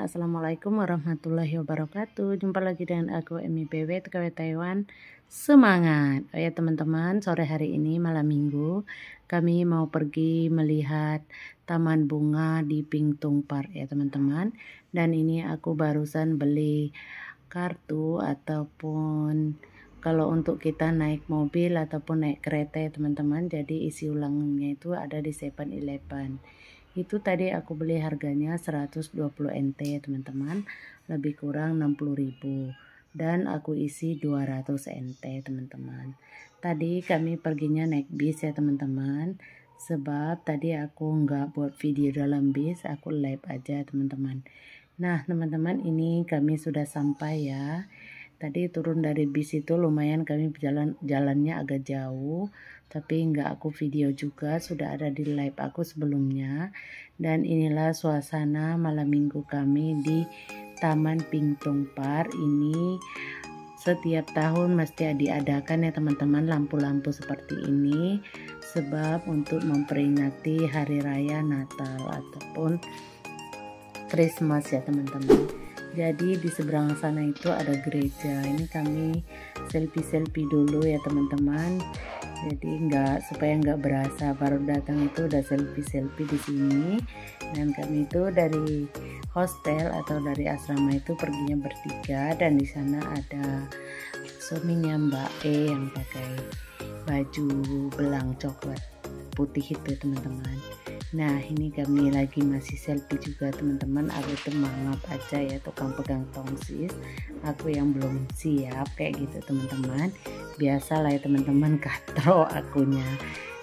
Assalamualaikum warahmatullahi wabarakatuh. Jumpa lagi dengan aku MIPW TKW Taiwan. Semangat. Oh ya teman-teman, sore hari ini malam minggu kami mau pergi melihat taman bunga di Pingtung Park ya teman-teman. Dan ini aku barusan beli kartu ataupun kalau untuk kita naik mobil ataupun naik kereta ya teman-teman. Jadi isi ulangnya itu ada di 7-Eleven. Itu tadi aku beli harganya 120 NT ya teman-teman, lebih kurang 60.000 dan aku isi 200 NT teman-teman. Tadi kami perginya naik bis ya teman-teman, sebab tadi aku nggak buat video dalam bis, aku live aja teman-teman. Nah teman-teman, ini kami sudah sampai ya. Tadi turun dari bis itu lumayan kami jalannya agak jauh, tapi nggak aku video juga, sudah ada di live aku sebelumnya. Dan inilah suasana malam minggu kami di Taman Pingtung Park. Ini setiap tahun mesti diadakan ya teman-teman, lampu-lampu seperti ini, sebab untuk memperingati hari raya Natal ataupun Christmas ya teman-teman. Jadi di seberang sana itu ada gereja. Ini kami selfie dulu ya teman-teman. Jadi supaya nggak berasa baru datang itu udah selfie di sini. Dan kami itu dari hostel atau dari asrama itu perginya bertiga, dan di sana ada suaminya Mbak E yang pakai baju belang coklat putih itu teman-teman. Nah ini kami lagi masih selfie juga teman-teman. Aku itu mangap aja ya, tukang pegang tongsis, aku yang belum siap kayak gitu teman-teman. Biasalah ya teman-teman, katro akunya.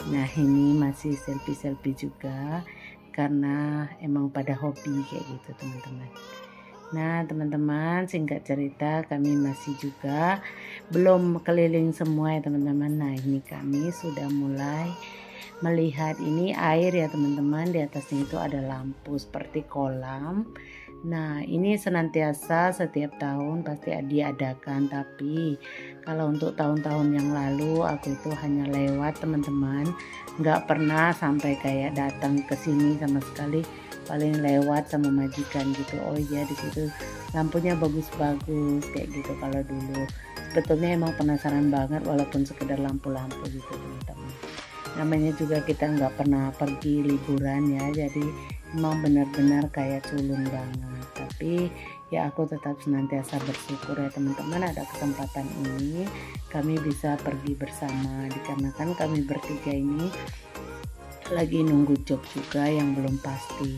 Nah ini masih selfie juga karena emang pada hobi kayak gitu teman-teman. Nah teman-teman, singkat cerita kami masih juga belum keliling semua ya teman-teman. Nah ini kami sudah mulai melihat ini air ya teman-teman. Di atasnya itu ada lampu seperti kolam. Nah ini senantiasa setiap tahun pasti diadakan, tapi kalau untuk tahun-tahun yang lalu aku itu hanya lewat teman-teman, nggak pernah sampai kayak datang ke sini sama sekali, paling lewat sama majikan gitu. Oh iya, di situ lampunya bagus-bagus kayak gitu. Kalau dulu sebetulnya emang penasaran banget, walaupun sekedar lampu-lampu gitu teman-teman. Namanya juga kita nggak pernah pergi liburan ya, jadi memang benar-benar kayak culun banget. Tapi ya aku tetap senantiasa bersyukur ya teman-teman, ada kesempatan ini kami bisa pergi bersama, dikarenakan kami bertiga ini lagi nunggu job juga yang belum pasti.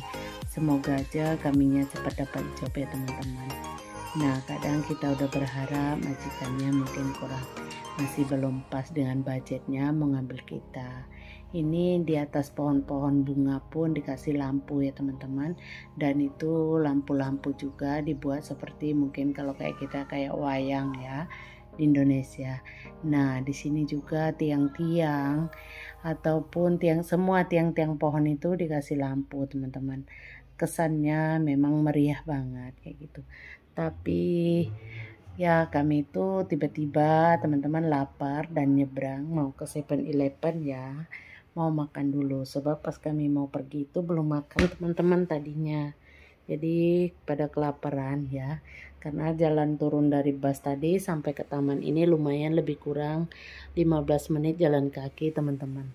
Semoga aja kaminya cepat dapat job ya teman-teman. Nah kadang kita udah berharap majikannya mungkin masih belum pas dengan budgetnya mengambil kita. Ini di atas pohon-pohon bunga pun dikasih lampu ya teman-teman, dan itu lampu-lampu juga dibuat seperti mungkin kalau kayak kita kayak wayang ya di Indonesia. Nah di sini juga tiang-tiang ataupun semua tiang-tiang pohon itu dikasih lampu teman-teman. Kesannya memang meriah banget kayak gitu. Tapi ya kami itu tiba-tiba teman-teman lapar dan nyebrang mau ke 7-Eleven ya, mau makan dulu, sebab pas kami mau pergi itu belum makan teman-teman tadinya. Jadi pada kelaparan ya, karena jalan turun dari bus tadi sampai ke taman ini lumayan lebih kurang 15 menit jalan kaki teman-teman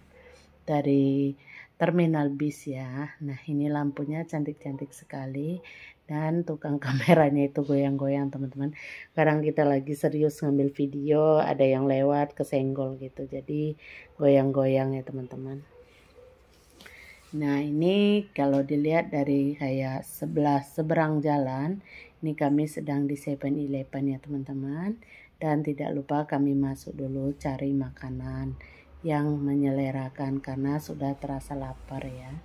dari terminal bis ya. Nah ini lampunya cantik-cantik sekali, dan tukang kameranya itu goyang-goyang teman-teman. Kadang kita lagi serius ngambil video, ada yang lewat kesenggol gitu, jadi goyang-goyang ya teman-teman. Nah ini kalau dilihat dari kayak seberang jalan, ini kami sedang di 7-Eleven ya teman-teman. Dan tidak lupa kami masuk dulu cari makanan yang menyelerakan karena sudah terasa lapar ya.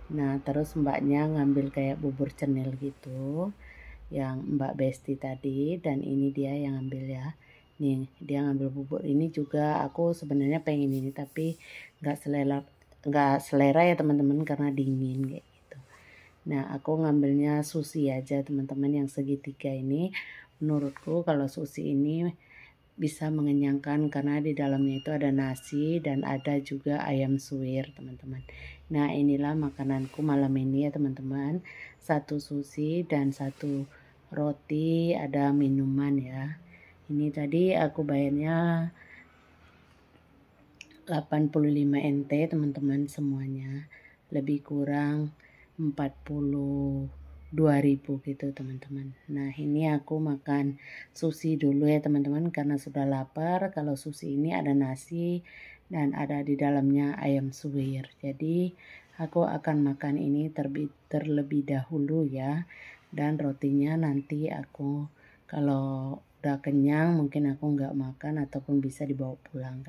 Nah terus mbaknya ngambil kayak bubur cenil gitu, yang Mbak Besti tadi, dan ini dia yang ngambil ya. Nih dia ngambil bubur ini juga, aku sebenarnya pengen ini tapi nggak selera ya teman-teman karena dingin kayak gitu. Nah aku ngambilnya sushi aja teman-teman, yang segitiga ini. Menurutku kalau sushi ini bisa mengenyangkan karena di dalamnya itu ada nasi dan ada juga ayam suwir teman-teman. Nah inilah makananku malam ini ya teman-teman, satu sushi dan satu roti, ada minuman ya. Ini tadi aku bayarnya 85 NT teman-teman semuanya, lebih kurang 42.000 gitu teman-teman. Nah ini aku makan sushi dulu ya teman-teman karena sudah lapar. Kalau sushi ini ada nasi dan ada di dalamnya ayam suwir. Jadi aku akan makan ini terlebih dahulu ya. Dan rotinya nanti aku kalau udah kenyang mungkin aku nggak makan ataupun bisa dibawa pulang.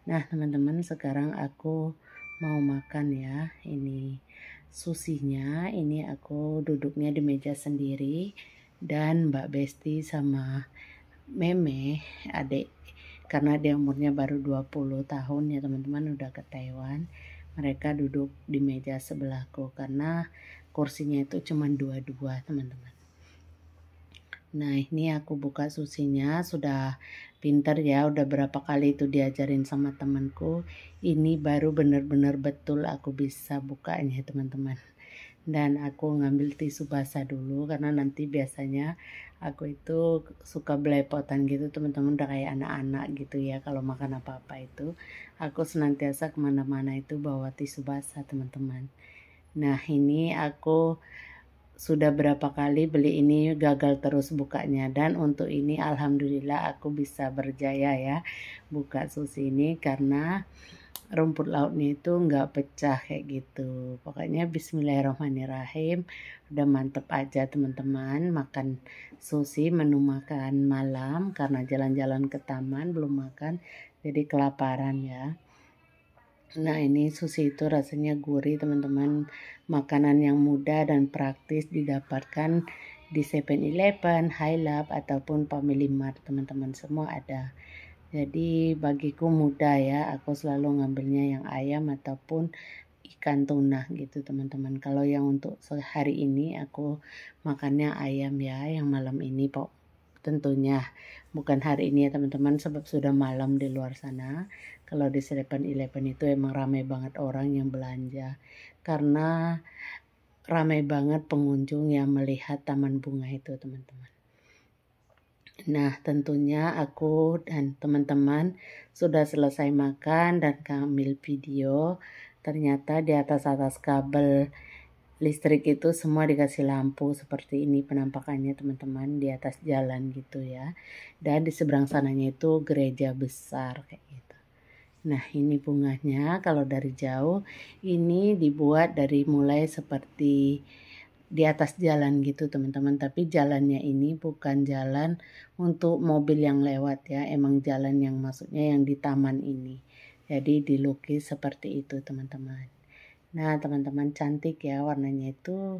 Nah teman-teman sekarang aku mau makan ya. Ini susinya, ini aku duduknya di meja sendiri dan Mbak Besti sama Meme adik, karena dia umurnya baru 20 tahun ya teman-teman, udah ke Taiwan. Mereka duduk di meja sebelahku karena kursinya itu cuma dua-dua teman-teman. Nah ini aku buka susinya, sudah pinter ya, udah berapa kali itu diajarin sama temanku. Ini baru bener-bener betul aku bisa bukanya teman-teman. Dan aku ngambil tisu basah dulu karena nanti biasanya aku itu suka belepotan gitu teman-teman, udah kayak anak-anak gitu ya. Kalau makan apa-apa itu aku senantiasa kemana-mana itu bawa tisu basah teman-teman. Nah ini aku sudah berapa kali beli ini gagal terus bukanya, dan untuk ini alhamdulillah aku bisa berjaya ya buka sushi ini karena rumput lautnya itu nggak pecah kayak gitu. Pokoknya bismillahirrahmanirrahim, udah mantep aja teman-teman makan sushi menu makan malam karena jalan-jalan ke taman belum makan jadi kelaparan ya. Nah ini sushi itu rasanya gurih teman-teman, makanan yang mudah dan praktis didapatkan di 7-Eleven, Hilab ataupun Family Mart teman-teman, semua ada. Jadi bagiku mudah ya, aku selalu ngambilnya yang ayam ataupun ikan tuna gitu teman-teman. Kalau yang untuk hari ini aku makannya ayam ya, yang malam ini Pak. Tentunya bukan hari ini ya teman-teman, sebab sudah malam di luar sana. Kalau di 7-Eleven itu emang ramai banget orang yang belanja karena ramai banget pengunjung yang melihat taman bunga itu teman-teman. Nah tentunya aku dan teman-teman sudah selesai makan dan ngambil video. Ternyata di atas kabel listrik itu semua dikasih lampu seperti ini penampakannya teman-teman, di atas jalan gitu ya. Dan di seberang sananya itu gereja besar kayak gitu. Nah ini bunganya kalau dari jauh ini dibuat dari mulai seperti di atas jalan gitu teman-teman, tapi jalannya ini bukan jalan untuk mobil yang lewat ya, emang jalan yang maksudnya yang di taman ini. Jadi dilukis seperti itu teman-teman. Nah teman-teman cantik ya, warnanya itu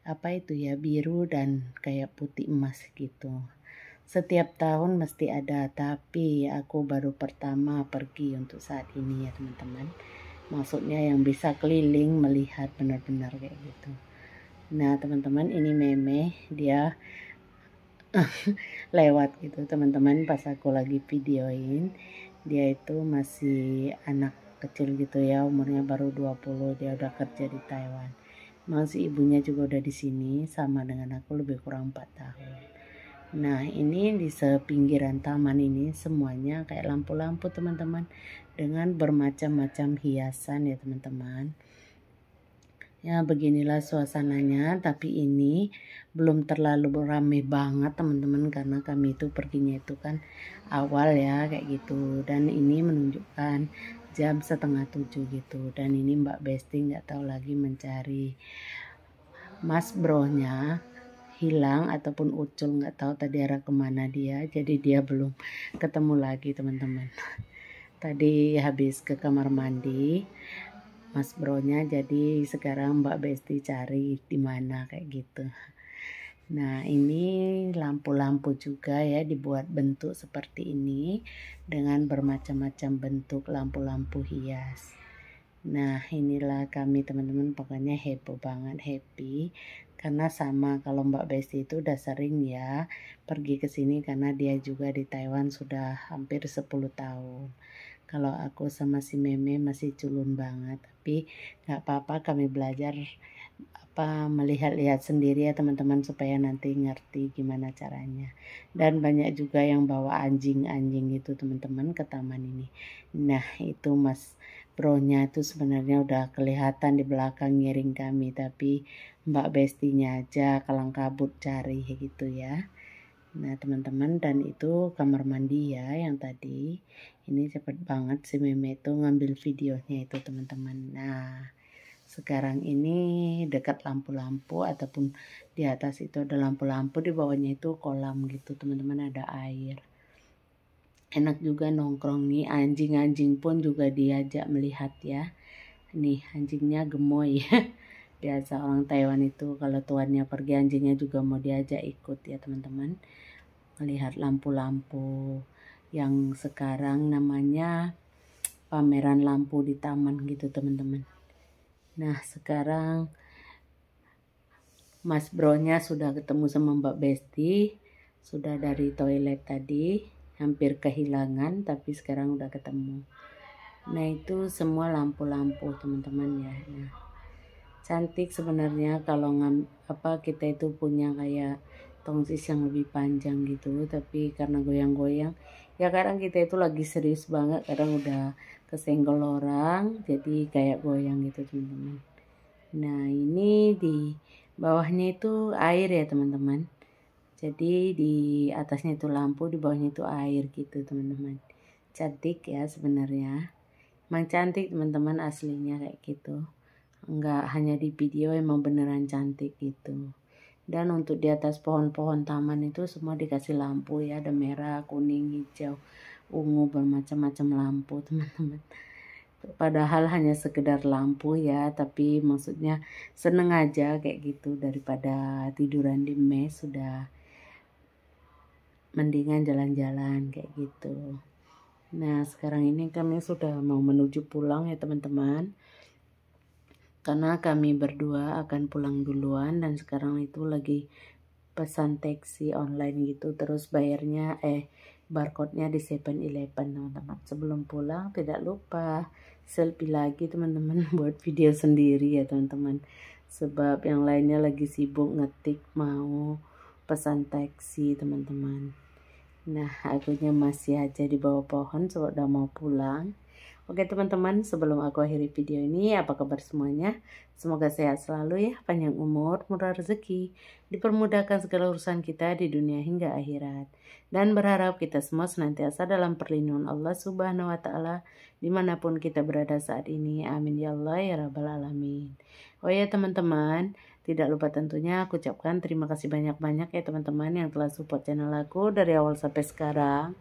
apa itu ya, biru dan kayak putih emas gitu. Setiap tahun mesti ada, tapi aku baru pertama pergi untuk saat ini ya teman-teman. Maksudnya yang bisa keliling melihat benar-benar kayak gitu. Nah teman-teman ini Meme, dia lewat gitu teman-teman pas aku lagi videoin. Dia itu masih anak kecil gitu ya, umurnya baru 20, dia udah kerja di Taiwan. Masih ibunya juga udah di sini sama dengan aku, lebih kurang 4 tahun. Nah ini di sepinggiran taman ini semuanya kayak lampu-lampu teman-teman, dengan bermacam-macam hiasan ya teman-teman. Ya beginilah suasananya, tapi ini belum terlalu ramai banget teman-teman karena kami itu perginya itu kan awal ya kayak gitu. Dan ini menunjukkan jam 6:30 gitu. Dan ini Mbak Besti nggak tahu lagi mencari Mas Bronya, hilang ataupun Ucul, nggak tahu tadi arah kemana dia. Jadi dia belum ketemu lagi teman-teman. Tadi habis ke kamar mandi Mas Bronya, jadi sekarang Mbak Besti cari di mana kayak gitu. Nah ini lampu-lampu juga ya, dibuat bentuk seperti ini dengan bermacam-macam bentuk lampu-lampu hias. Nah inilah kami teman-teman, pokoknya heboh banget, happy. Karena sama kalau Mbak Besti itu udah sering ya pergi ke sini, karena dia juga di Taiwan sudah hampir 10 tahun. Kalau aku sama si Meme masih culun banget, tapi nggak apa-apa, kami belajar melihat-lihat sendiri ya teman-teman, supaya nanti ngerti gimana caranya. Dan banyak juga yang bawa anjing-anjing itu teman-teman ke taman ini. Nah itu Mas Bronya itu sebenarnya udah kelihatan di belakang ngiring kami, tapi Mbak Bestinya aja kalang kabut cari gitu ya. Nah teman-teman, dan itu kamar mandi ya yang tadi. Ini cepet banget si Meme itu ngambil videonya itu teman-teman. Nah sekarang ini dekat lampu-lampu ataupun di atas itu ada lampu-lampu, di bawahnya itu kolam gitu teman-teman, ada air. Enak juga nongkrong nih, anjing-anjing pun juga diajak melihat ya. Nih anjingnya gemoy. Biasa orang Taiwan itu kalau tuannya pergi, anjingnya juga mau diajak ikut ya teman-teman. Melihat lampu-lampu yang sekarang namanya pameran lampu di taman gitu teman-teman. Nah sekarang Mas Bronya sudah ketemu sama Mbak Besti, sudah dari toilet tadi, hampir kehilangan tapi sekarang udah ketemu. Nah itu semua lampu-lampu teman-teman ya. Nah, cantik sebenarnya kalau kita itu punya kayak tongsis yang lebih panjang gitu, tapi karena goyang-goyang ya, kadang kita itu lagi serius banget, kadang udah kesenggol orang jadi kayak goyang gitu teman-teman. Nah ini di bawahnya itu air ya teman-teman, jadi di atasnya itu lampu, di bawahnya itu air gitu teman-teman. Cantik ya sebenarnya, emang cantik teman-teman, aslinya kayak gitu, enggak hanya di video, emang beneran cantik gitu. Dan untuk di atas pohon-pohon taman itu semua dikasih lampu ya, ada merah, kuning, hijau, ungu, bermacam-macam lampu teman-teman. Padahal hanya sekedar lampu ya, tapi maksudnya seneng aja kayak gitu, daripada tiduran di mes, sudah mendingan jalan-jalan kayak gitu. Nah sekarang ini kami sudah mau menuju pulang ya teman-teman, karena kami berdua akan pulang duluan, dan sekarang itu lagi pesan taksi online gitu, terus bayarnya barcode-nya di 7-Eleven teman-teman. Sebelum pulang tidak lupa selfie lagi teman-teman, buat video sendiri ya teman-teman, sebab yang lainnya lagi sibuk ngetik mau pesan taksi teman-teman. Nah akunya masih aja di bawah pohon, sudah mau pulang. Oke teman-teman, sebelum aku akhiri video ini, apa kabar semuanya? Semoga sehat selalu ya, panjang umur, murah rezeki, dipermudahkan segala urusan kita di dunia hingga akhirat. Dan berharap kita semua senantiasa dalam perlindungan Allah Subhanahu wa Ta'ala dimanapun kita berada saat ini. Amin ya Allah ya Rabbal Alamin. Oh ya teman-teman, tidak lupa tentunya aku ucapkan terima kasih banyak-banyak ya teman-teman yang telah support channel aku dari awal sampai sekarang.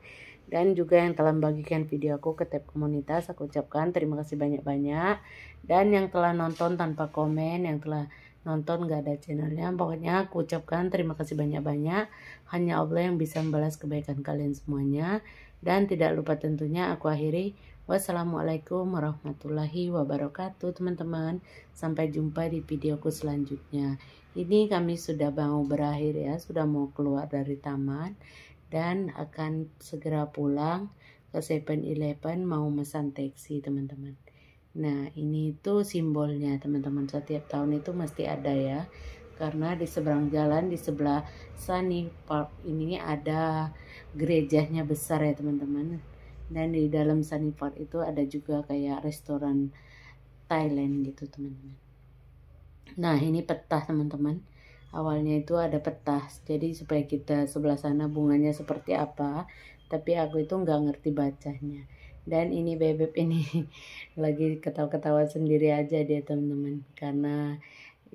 Dan juga yang telah membagikan video aku ke tab komunitas, aku ucapkan terima kasih banyak-banyak. Dan yang telah nonton tanpa komen, yang telah nonton gak ada channelnya, pokoknya aku ucapkan terima kasih banyak-banyak. Hanya Allah yang bisa membalas kebaikan kalian semuanya. Dan tidak lupa tentunya aku akhiri, wassalamualaikum warahmatullahi wabarakatuh teman-teman. Sampai jumpa di videoku selanjutnya. Ini kami sudah mau berakhir ya, sudah mau keluar dari taman dan akan segera pulang ke 7-Eleven mau mesan taksi teman-teman. Nah ini tuh simbolnya teman-teman, setiap tahun itu mesti ada ya, karena di seberang jalan, di sebelah Sunny Park ini ada gerejanya besar ya teman-teman. Dan di dalam Sunny Park itu ada juga kayak restoran Thailand gitu teman-teman. Nah ini peta teman-teman, awalnya itu ada peta, jadi supaya kita sebelah sana bunganya seperti apa, tapi aku itu nggak ngerti bacanya. Dan ini bebek ini lagi ketawa-ketawa sendiri aja dia teman-teman, karena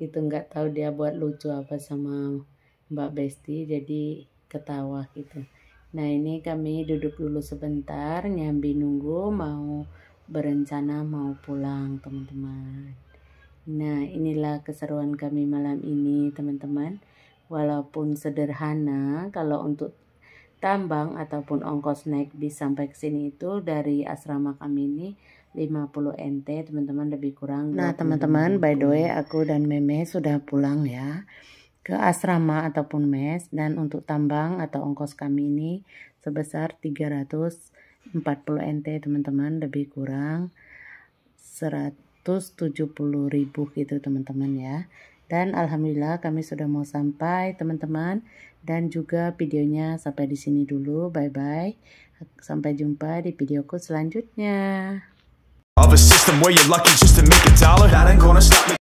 itu nggak tahu dia buat lucu apa sama Mbak Besti, jadi ketawa gitu. Nah ini kami duduk dulu sebentar nyambi nunggu mau berencana mau pulang teman-teman. Nah inilah keseruan kami malam ini teman-teman. Walaupun sederhana, kalau untuk tambang ataupun ongkos naik bis sampai ke sini itu dari asrama kami ini 50 NT teman-teman, lebih kurang. Nah teman-teman, by the way aku dan Meme sudah pulang ya ke asrama ataupun mes, dan untuk tambang atau ongkos kami ini sebesar 340 NT teman-teman, lebih kurang 170.000 gitu teman-teman ya. Dan alhamdulillah kami sudah mau sampai teman-teman, dan juga videonya sampai di sini dulu. Bye bye. Sampai jumpa di videoku selanjutnya. Of a system where you're lucky just to make $1, that ain't gonna stop me.